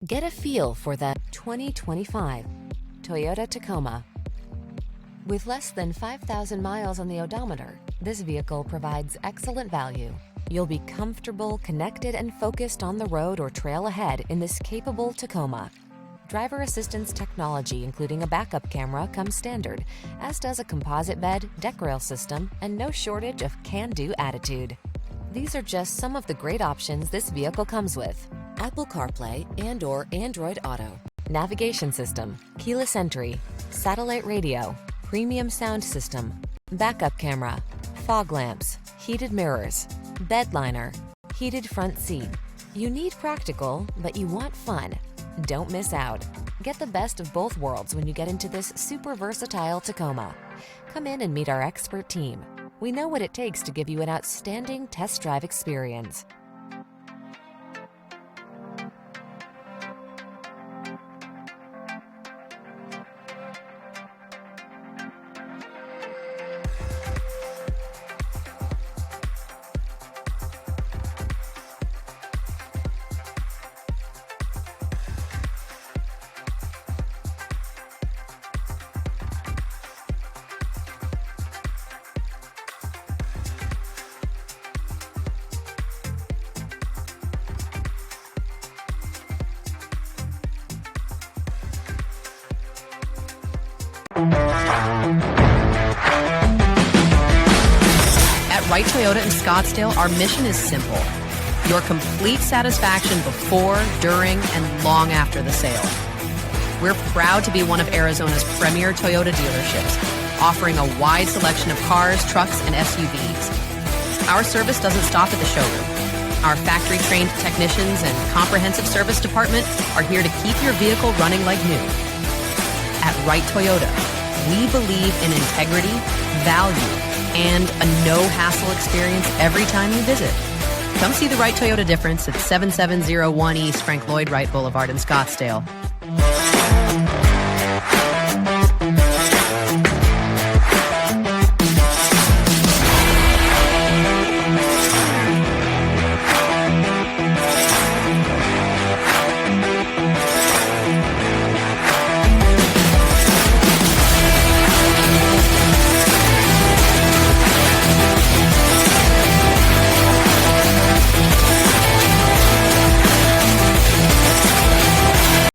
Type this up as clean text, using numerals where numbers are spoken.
Get a feel for the 2025 Toyota Tacoma. With less than 5,000 miles on the odometer, this vehicle provides excellent value. You'll be comfortable, connected, and focused on the road or trail ahead in this capable Tacoma. Driver assistance technology, including a backup camera, comes standard, as does a composite bed, deck rail system, and no shortage of can-do attitude. These are just some of the great options this vehicle comes with: Apple CarPlay and/or Android Auto, navigation system, keyless entry, satellite radio, premium sound system, backup camera, fog lamps, heated mirrors, bed liner, heated front seat. You need practical, but you want fun. Don't miss out. Get the best of both worlds when you get into this super versatile Tacoma. Come in and meet our expert team. We know what it takes to give you an outstanding test drive experience. At Wright Toyota in Scottsdale, our mission is simple: your complete satisfaction before, during, and long after the sale. We're proud to be one of Arizona's premier Toyota dealerships, offering a wide selection of cars, trucks, and SUVs. Our service doesn't stop at the showroom. Our factory-trained technicians and comprehensive service department are here to keep your vehicle running like new. At Wright Toyota, we believe in integrity, value, and a no-hassle experience every time you visit. Come see the Wright Toyota difference at 7701 East Frank Lloyd Wright Boulevard in Scottsdale.